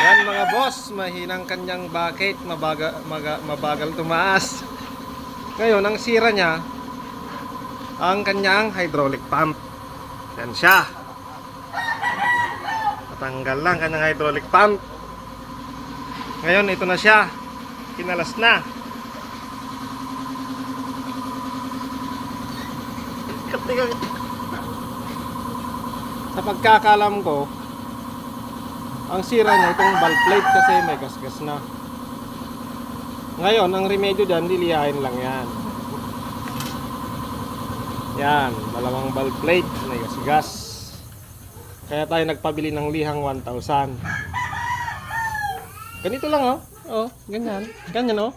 Yan mga boss, mahinang kanyang bucket, mabagal tumaas. Ngayon, ang sira niya, ang kanyang hydraulic pump. Yan siya. Natanggal lang kanyang hydraulic pump. Ngayon, ito na siya. Kinalas na. Sa pagkakalam ko, ang sira niya itong valve plate kasi may gasgas na. Ngayon, ang remedyo dyan, lilihain lang yan. Yan, dalawang valve plate, may gasgas. Kaya tayo nagpabili ng lihang 1,000. Ganito lang oh. Oh, ganyan. Ganyan oh.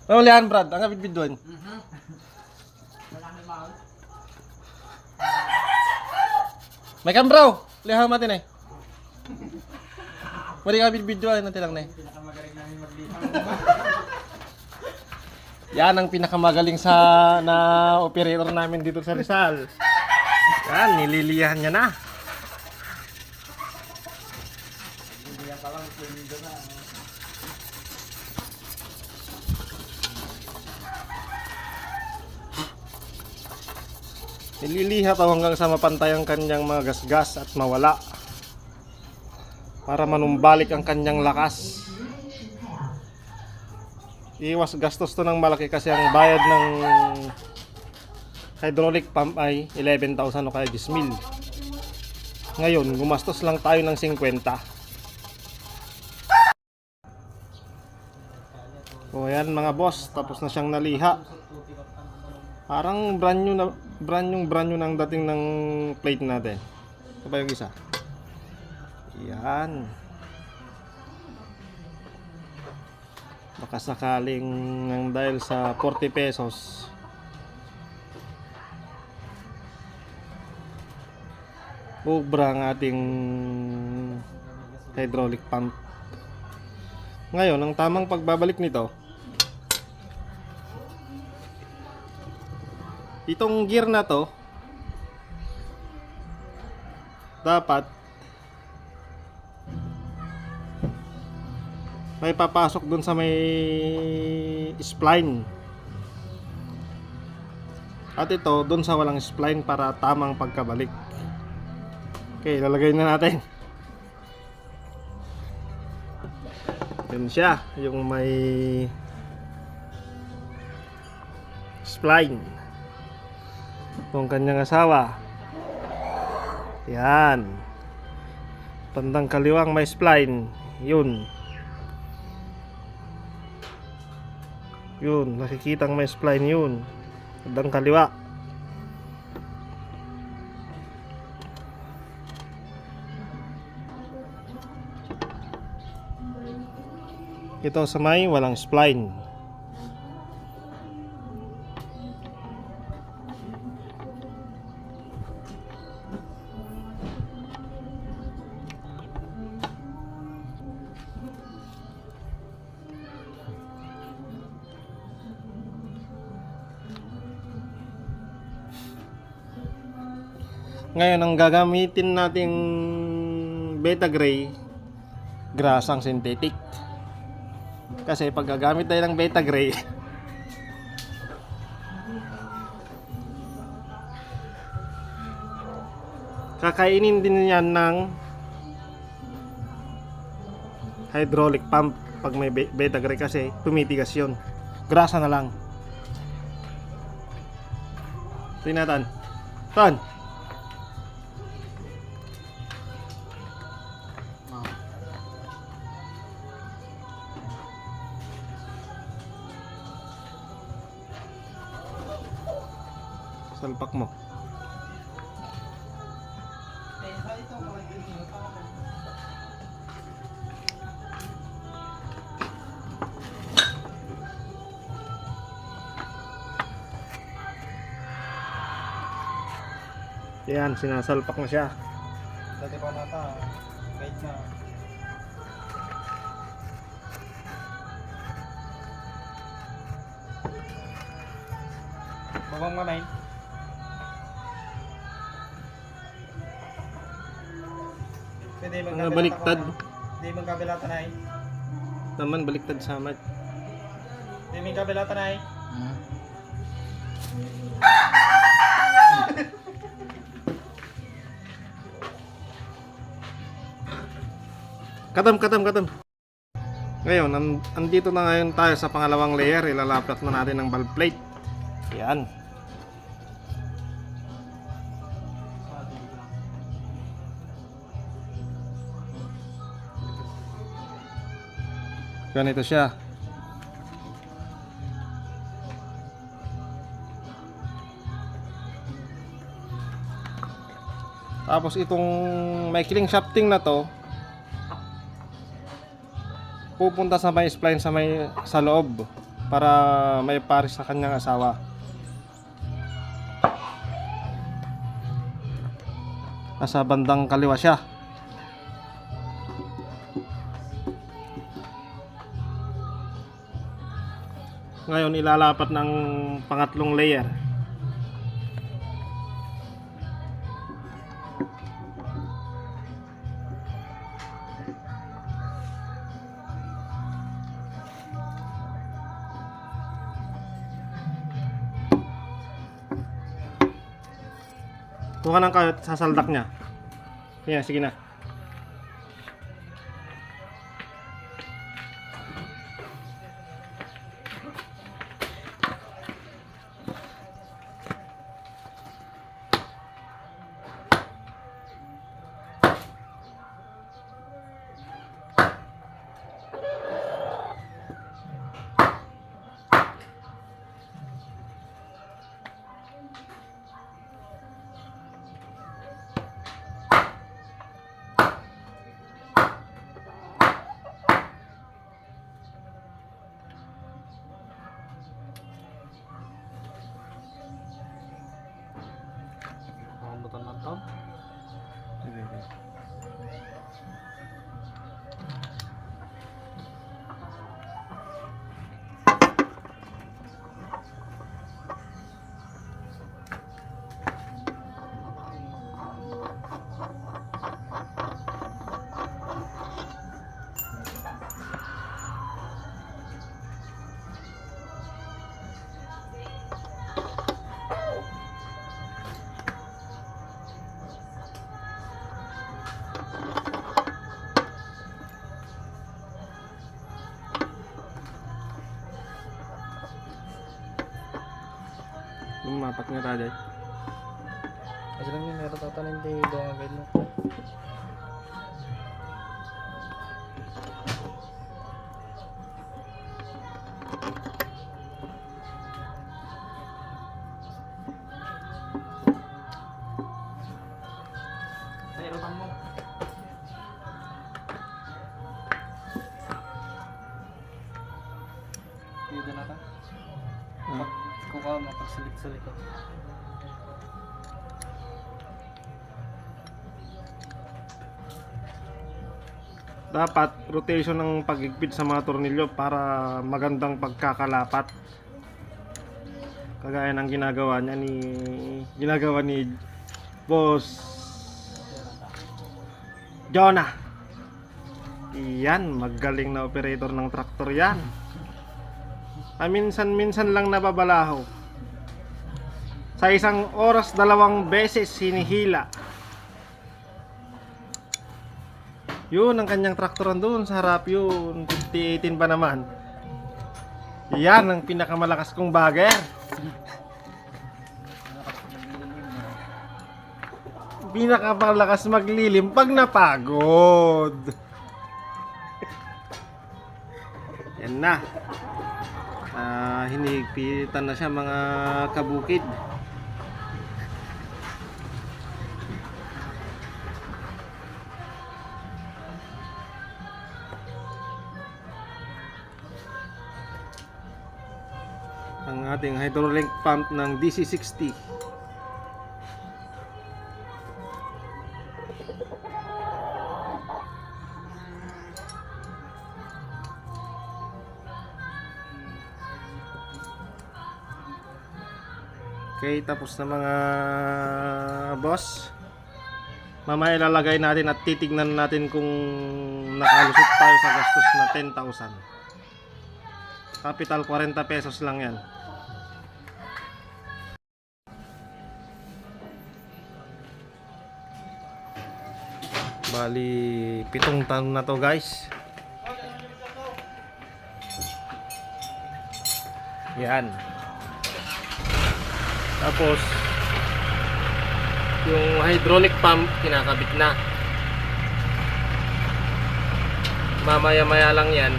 Naulihan Brad, ang kapit doon. May kambraw, lihaw matin eh. Mari ka video natin lang na eh. Yan ang pinakamagaling sa na operator namin dito sa Rizal. Yan, nililihan niya na. Nililiha pa hanggang sa mapantay ang kanyang mga gasgas at mawala para manumbalik ang kanyang lakas. Iwas gastos to ng malaki kasi ang bayad ng hydraulic pump ay 11,000 o kaya 10,000. Ngayon, gumastos lang tayo ng 50. O yan mga boss, tapos na siyang naliha. Parang brand new nang dating ng plate natin. Ito pa yung isa. Yan. Baka sakaling nang dahil sa 40 pesos ubra ang ating hydraulic pump. Ngayon, ang tamang pagbabalik nito, itong gear na to dapat may papasok dun sa may spline at ito dun sa walang spline para tamang pagkabalik. Okay, lalagay na natin. Yan siya, yung may spline. Itong kanyang asawa. Yan. Bandang kaliwang may spline. Yun. Yun, nakikitang may spline yun. Bandang kaliwa. Ito sa may walang spline. Ngayon, ang gagamitin nating beta gray, grasang synthetic. Kasi pag gagamit tayo ng beta gray, kakainin din yan ng hydraulic pump pag may beta gray kasi tumitigas yun. Grasa na lang. Tingnan. Tan. Salpak mo. Yan, sinasalpak na siya. Dati pa nata, guide na. Babang mamay. Hindi Mga baliktad. Hindi magkabilatan ay. Naman baliktad sa mat. Hindi magkabilatan ay. Katam. Ngayon, andito na ngayon tayo sa pangalawang layer. Ilalapat na natin ng valve plate. Yan. Ganito siya. Tapos itong maikling shafting na to pupunta sa may spline sa loob para may pares sa kanyang asawa. Nasa bandang kaliwa siya. Ngayon ilalapat ng pangatlong layer. Kuha ng kayot sa saldak niya. Sige na. Butan lang to. Lumapat nga tayo. Kasi lang yun, meron tatanin di doon ang guide mo. Ay, rotang mo. Dito na ta. Kung ka mapagsalit sa likod. Dapat rotation ng pagigpit sa mga tornilyo para magandang pagkakalapat. Kagaya ng ginagawa ni Boss Jonah. Iyan, magaling na operator ng traktor yan. Minsan-minsan lang nababalaho. Sa isang oras, 2 beses hinihila. Yun ang kanyang traktoran doon sa harap yun. 5018 pa naman. Yan ang pinakamalakas kong bagger. Pinakamalakas maglilim pag napagod. Yan na. Hinihigpitan na siya mga kabukid. Ang ating hydraulic pump ng DC60. Okay, tapos na mga boss. Mamaya ilalagay natin at titignan natin kung nakalusot tayo sa gastos na 10,000. Capital 40 pesos lang yan. Bali, 7 taon na to guys. Yan. Tapos, yung hydraulic pump kinakabit na. Mamaya-maya lang yan.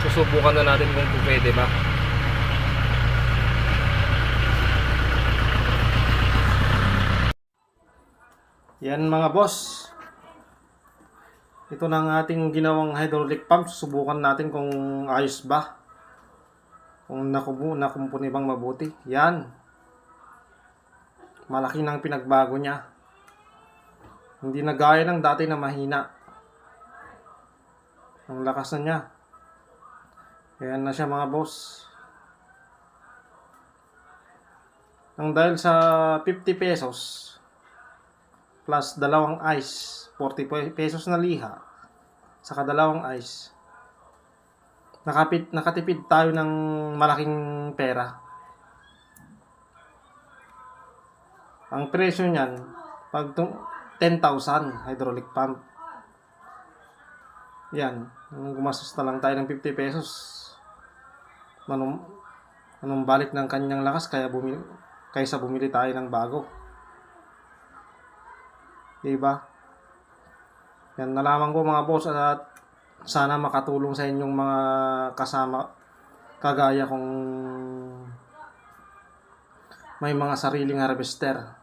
Susubukan na natin kung pwede ba. Yan mga boss. Ito na ang ating ginawang hydraulic pump. Susubukan natin kung ayos ba. Kung nakumpuni bang mabuti. Yan. Malaki nang pinagbago niya. Hindi na gaya ng dati na mahina. Ang lakas na niya. Ayan na siya mga boss. Ang dahil sa 50 pesos plus dalawang ice, 40 pesos na liha, saka dalawang ice, nakatipid tayo ng malaking pera. Ang presyo niyan, pag 10,000 hydraulic pump. Yan, gumastos na lang tayo ng 50 pesos. Anong balik ng kanyang lakas kaysa bumili tayo ng bago. Diba? Yan na lamang po mga boss, at sana makatulong sa inyong mga kasama kagaya kong may mga sariling harvester.